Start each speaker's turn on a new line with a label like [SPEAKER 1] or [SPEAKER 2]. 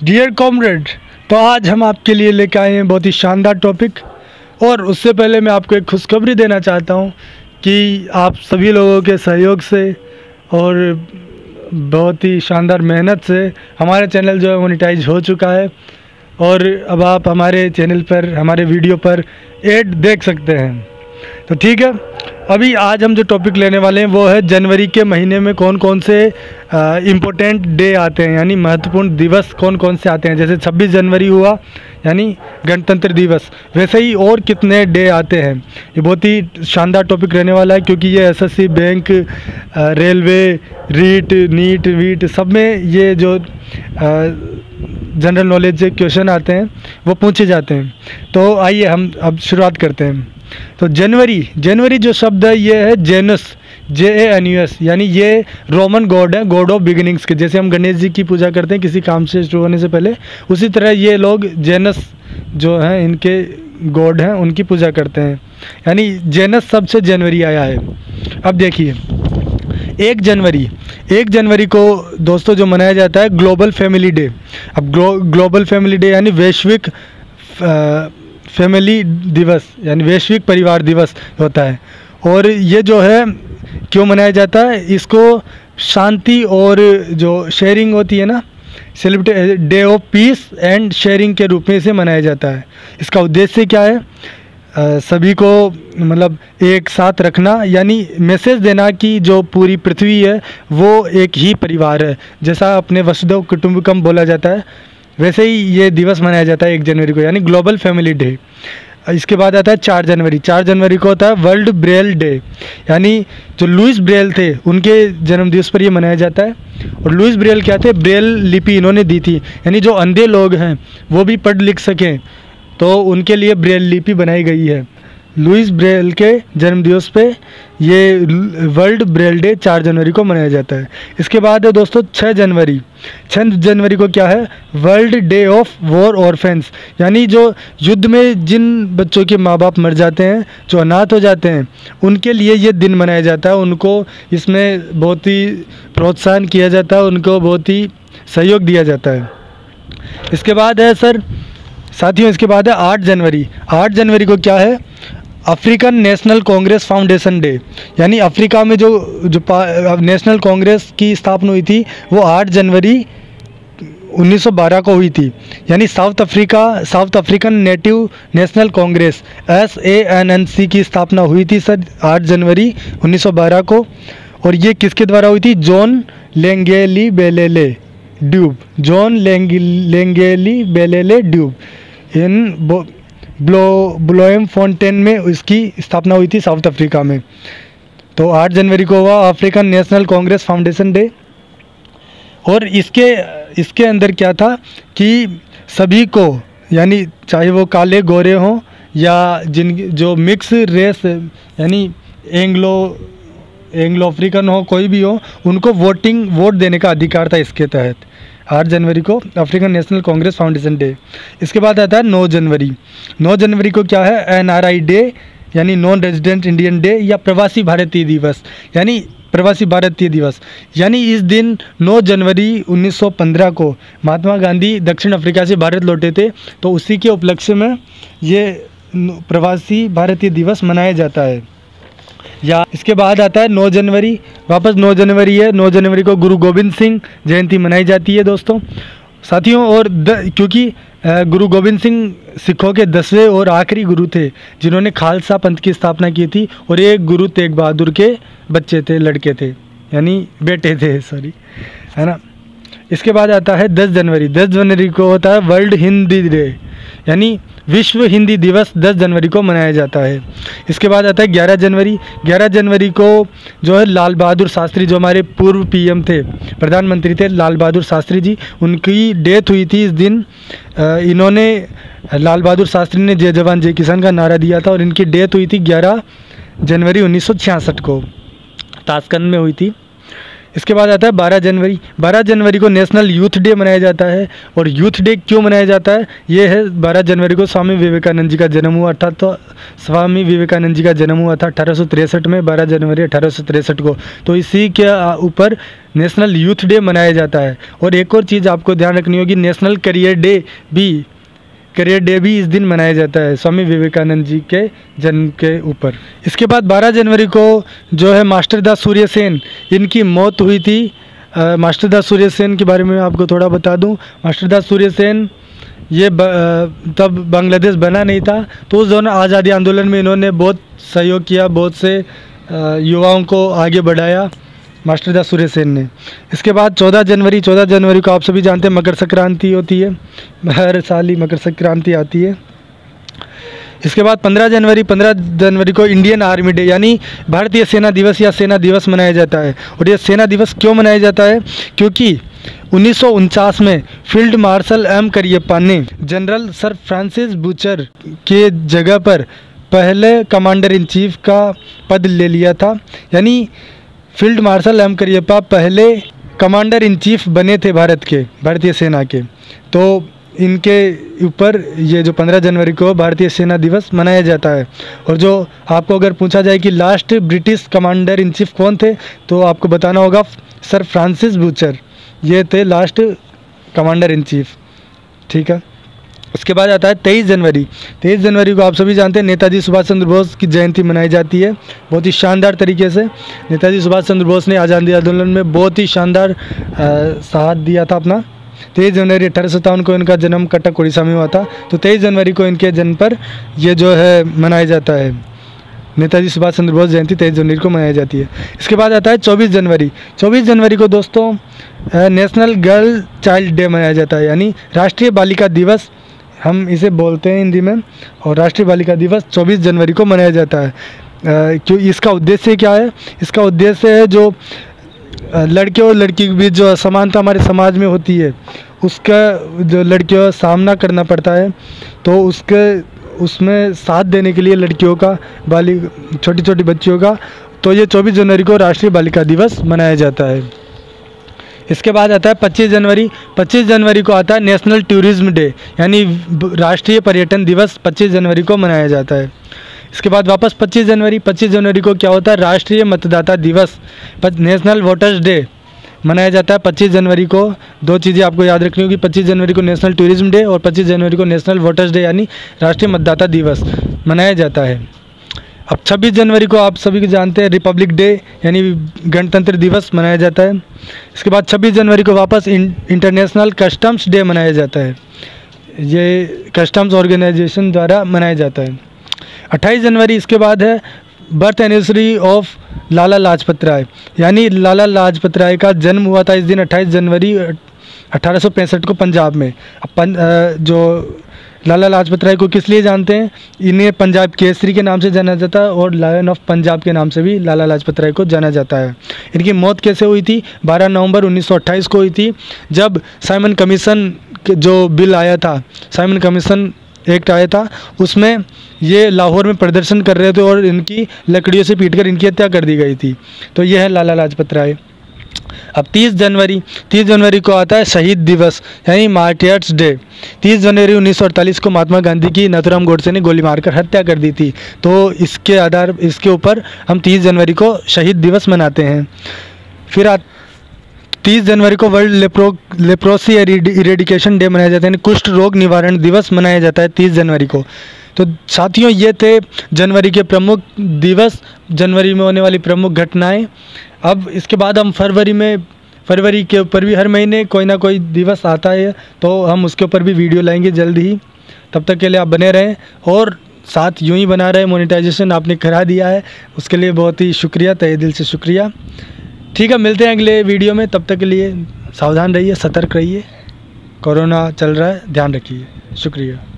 [SPEAKER 1] Dear comrade, तो आज हम आपके लिए लेकर आए हैं बहुत ही शानदार टॉपिक। और उससे पहले मैं आपको एक खुशखबरी देना चाहता हूं कि आप सभी लोगों के सहयोग से और बहुत ही शानदार मेहनत से हमारा चैनल जो है मोनेटाइज हो चुका है और अब आप हमारे चैनल पर हमारे वीडियो पर ऐड देख सकते हैं। तो ठीक है, अभी आज हम जो टॉपिक लेने वाले हैं वो है जनवरी के महीने में कौन कौन से इम्पोर्टेंट डे आते हैं, यानी महत्वपूर्ण दिवस कौन कौन से आते हैं। जैसे 26 जनवरी हुआ यानी गणतंत्र दिवस, वैसे ही और कितने डे आते हैं। ये बहुत ही शानदार टॉपिक रहने वाला है क्योंकि ये SSC, bank, railway, REET, NEET, वीट सब में ये जो जनरल नॉलेज के क्वेश्चन आते हैं वो पूछे जाते हैं। तो आइए हम अब शुरुआत करते हैं। तो जनवरी जो शब्द है ये है जेनस, JANUS, यानी ये रोमन गॉड है, गॉड ऑफ बिगिनिंग्स के। जैसे हम गणेश जी की पूजा करते हैं किसी काम से शुरू होने से पहले, उसी तरह ये लोग जेनस जो हैं इनके गॉड हैं उनकी पूजा करते हैं, यानी जेनस शब्द से जनवरी आया है। अब देखिए 1 जनवरी को दोस्तों जो मनाया जाता है ग्लोबल फैमिली डे। अब ग्लोबल फैमिली डे यानी वैश्विक फैमिली दिवस यानी वैश्विक परिवार दिवस होता है। और ये जो है क्यों मनाया जाता है, इसको शांति और जो शेयरिंग होती है ना, celebrate day of peace and sharing के रूप में इसे मनाया जाता है। इसका उद्देश्य क्या है, सभी को मतलब एक साथ रखना, यानी मैसेज देना कि जो पूरी पृथ्वी है वो एक ही परिवार है। जैसा अपने वसुधैव कुटुंबकम बोला जाता है वैसे ही ये दिवस मनाया जाता है 1 जनवरी को, यानी ग्लोबल फैमिली डे। इसके बाद आता है 4 जनवरी को होता है वर्ल्ड ब्रेल डे, यानी जो लुइस ब्रेल थे उनके जन्म दिवस पर ये मनाया जाता है। और लुइस ब्रेल क्या थे, ब्रेल लिपि इन्होंने दी थी, यानी जो अंधे लोग हैं वो भी पढ़ लिख सकें तो उनके लिए ब्रेल लिपि बनाई गई है। लुइस ब्रेल के जन्म दिवस पे ये वर्ल्ड ब्रेल डे 4 जनवरी को मनाया जाता है। इसके बाद है दोस्तों 6 जनवरी को क्या है, वर्ल्ड डे ऑफ वॉर ऑर्फेन्स, यानी जो युद्ध में जिन बच्चों के माँ बाप मर जाते हैं, जो अनाथ हो जाते हैं, उनके लिए ये दिन मनाया जाता है। उनको इसमें बहुत ही प्रोत्साहन किया जाता है, उनको बहुत ही सहयोग दिया जाता है। इसके बाद है साथियों इसके बाद है 8 जनवरी को क्या है, African national Congress foundation day, यानी अफ्रीका में जो नेशनल कांग्रेस की स्थापना हुई थी वो 8 जनवरी 1912 को हुई थी। यानी south African native national Congress SANNC की स्थापना हुई थी 8 जनवरी 1912 को। और ये किसके द्वारा हुई थी, जॉन लेंगेली बेलेले ड्यूब इन ब्लोएम फोंटेन में इसकी स्थापना हुई थी साउथ अफ्रीका में। तो 8 जनवरी को हुआ African national Congress foundation day. और इसके अंदर क्या था कि सभी को, यानी चाहे वो काले गोरे हों या जो मिक्स रेस यानी एंग्लो अफ्रीकन हो, कोई भी हो, उनको वोट देने का अधिकार था इसके तहत। 8 जनवरी को African national Congress foundation day. इसके बाद आता है 9 जनवरी को क्या है, NRI डे, यानी नॉन रेजिडेंट इंडियन डे या प्रवासी भारतीय दिवस, यानी इस दिन 9 जनवरी 1915 को महात्मा गांधी दक्षिण अफ्रीका से भारत लौटे थे, तो उसी के उपलक्ष्य में ये प्रवासी भारतीय दिवस मनाया जाता है। या इसके बाद आता है 9 जनवरी, वापस 9 जनवरी है। 9 जनवरी को गुरु गोविंद सिंह जयंती मनाई जाती है दोस्तों साथियों। और क्योंकि गुरु गोविंद सिंह सिखों के 10वें और आखिरी गुरु थे जिन्होंने खालसा पंथ की स्थापना की थी, और ये गुरु तेग बहादुर के बच्चे थे, लड़के थे, यानी बेटे थे, है ना। इसके बाद आता है 10 जनवरी को होता है वर्ल्ड हिंदी डे, यानी विश्व हिंदी दिवस 10 जनवरी को मनाया जाता है। इसके बाद आता है 11 जनवरी को जो है लाल बहादुर शास्त्री, जो हमारे पूर्व PM थे, प्रधानमंत्री थे लाल बहादुर शास्त्री जी, उनकी डेथ हुई थी इस दिन। इन्होंने लाल बहादुर शास्त्री ने जय जवान जय किसान का नारा दिया था और इनकी डेथ हुई थी 11 जनवरी 1966 को, ताशकंद में हुई थी। इसके बाद आता है 12 जनवरी। 12 जनवरी को नेशनल यूथ डे मनाया जाता है। और यूथ डे क्यों मनाया जाता है, ये है 12 जनवरी को स्वामी विवेकानंद जी का जन्म हुआ था। तो स्वामी विवेकानंद जी का जन्म हुआ था 1863 में, 12 जनवरी 1863 को। तो इसी के ऊपर नेशनल यूथ डे मनाया जाता है। और एक और चीज़ आपको ध्यान रखनी होगी, नेशनल करियर डे भी इस दिन मनाया जाता है स्वामी विवेकानंद जी के जन्म के ऊपर। इसके बाद 12 जनवरी को जो है मास्टर दास सूर्यसेन, इनकी मौत हुई थी। मास्टर दास सूर्यसेन के बारे में आपको थोड़ा बता दूं। मास्टर दास सूर्यसेन ये तब बांग्लादेश बना नहीं था, तो उस दौरान आज़ादी आंदोलन में इन्होंने बहुत सहयोग किया, बहुत से युवाओं को आगे बढ़ाया मास्टर दास सूर्यसेन ने। इसके बाद 14 जनवरी को आप सभी जानते हैं मकर संक्रांति होती है, हर साल ही मकर संक्रांति आती है। इसके बाद 15 जनवरी को इंडियन आर्मी डे यानी भारतीय सेना दिवस या सेना दिवस मनाया जाता है। और ये सेना दिवस क्यों मनाया जाता है, क्योंकि 1949 में फील्ड मार्शल एम करियप्पा ने जनरल सर फ्रांसिस बूचर के जगह पर पहले कमांडर इन चीफ का पद ले लिया था। यानी फील्ड मार्शल एम करियप्पा पहले कमांडर इन चीफ बने थे भारतीय सेना के। तो इनके ऊपर ये जो 15 जनवरी को भारतीय सेना दिवस मनाया जाता है। और जो आपको अगर पूछा जाए कि last British commander in chief कौन थे, तो आपको बताना होगा सर फ्रांसिस बूचर, ये थे लास्ट कमांडर इन चीफ। ठीक है। उसके बाद आता है 23 जनवरी। 23 जनवरी को आप सभी जानते हैं नेताजी सुभाष चंद्र बोस की जयंती मनाई जाती है बहुत ही शानदार तरीके से। नेताजी सुभाष चंद्र बोस ने आज़ादी आंदोलन में बहुत ही शानदार साथ दिया था अपना। 23 जनवरी 1857 को इनका जन्म कटक उड़ीसा में हुआ था। तो 23 जनवरी को इनके जन्म पर ये जो है मनाया जाता है, नेताजी सुभाष चंद्र बोस जयंती 23 जनवरी को मनाई जाती है। इसके बाद आता है 24 जनवरी। 24 जनवरी को दोस्तों नेशनल गर्ल चाइल्ड डे मनाया जाता है, यानी राष्ट्रीय बालिका दिवस हम इसे बोलते हैं हिंदी में। और राष्ट्रीय बालिका दिवस 24 जनवरी को मनाया जाता है। क्यों, इसका उद्देश्य क्या है, इसका उद्देश्य है जो लड़के और लड़की के बीच जो असमानता हमारे समाज में होती है, उसका जो लड़कियों का सामना करना पड़ता है, तो उसमें साथ देने के लिए लड़कियों का, छोटी छोटी बच्चियों का, तो ये 24 जनवरी को राष्ट्रीय बालिका दिवस मनाया जाता है। इसके बाद आता है 25 जनवरी। 25 जनवरी को आता है नेशनल टूरिज्म डे, यानी राष्ट्रीय पर्यटन दिवस 25 जनवरी को मनाया जाता है। इसके बाद वापस 25 जनवरी को क्या होता है, राष्ट्रीय मतदाता दिवस, नेशनल वोटर्स डे मनाया जाता है 25 जनवरी को। दो चीज़ें आपको याद रखनी होगी, 25 जनवरी को नेशनल टूरिज्म डे और 25 जनवरी को नेशनल वोटर्स डे यानी राष्ट्रीय मतदाता दिवस मनाया जाता है। अब 26 जनवरी को आप सभी को जानते हैं रिपब्लिक डे यानी गणतंत्र दिवस मनाया जाता है। इसके बाद 26 जनवरी को वापस इंटरनेशनल कस्टम्स डे मनाया जाता है, ये कस्टम्स ऑर्गेनाइजेशन द्वारा मनाया जाता है। 28 जनवरी इसके बाद है birth anniversary of Lala Lajpat Rai, यानी लाला लाजपत राय का जन्म हुआ था इस दिन 28 जनवरी 1865 को पंजाब में। जो लाला लाजपत राय को किस लिए जानते हैं, इन्हें पंजाब केसरी के नाम से जाना जाता है और लायन ऑफ पंजाब के नाम से भी लाला लाजपत राय को जाना जाता है। इनकी मौत कैसे हुई थी, 12 नवंबर 1928 को हुई थी, जब साइमन कमीशन जो बिल आया था, साइमन कमीशन एक्ट आया था, उसमें ये लाहौर में प्रदर्शन कर रहे थे और इनकी लकड़ियों से पीटकर इनकी हत्या कर दी गई थी। तो यह है लाला लाजपत राय। अब 30 जनवरी को आता है शहीद दिवस यानी मार्टियर्स डे। 30 जनवरी 1948 को महात्मा गांधी की नाथूराम गोडसे ने गोली मारकर हत्या कर दी थी, तो इसके ऊपर हम 30 जनवरी को शहीद दिवस मनाते हैं। फिर 30 जनवरी को वर्ल्ड लेप्रोसी इरेडिकेशन डे मनाया जाता है, यानी कुष्ठ रोग निवारण दिवस मनाया जाता है 30 जनवरी को। तो साथियों, ये थे जनवरी के प्रमुख दिवस, जनवरी में होने वाली प्रमुख घटनाएं। अब इसके बाद हम फरवरी के ऊपर भी हर महीने कोई ना कोई दिवस आता है, तो हम उसके ऊपर भी वीडियो लाएंगे जल्द ही। तब तक के लिए आप बने रहें और साथ यूं ही बना रहे। मोनेटाइजेशन आपने करा दिया है, उसके लिए बहुत ही शुक्रिया, तहे दिल से शुक्रिया। ठीक है, मिलते हैं अगले वीडियो में। तब तक के लिए सावधान रहिए, सतर्क रहिए, कोरोना चल रहा है, ध्यान रखिए। शुक्रिया।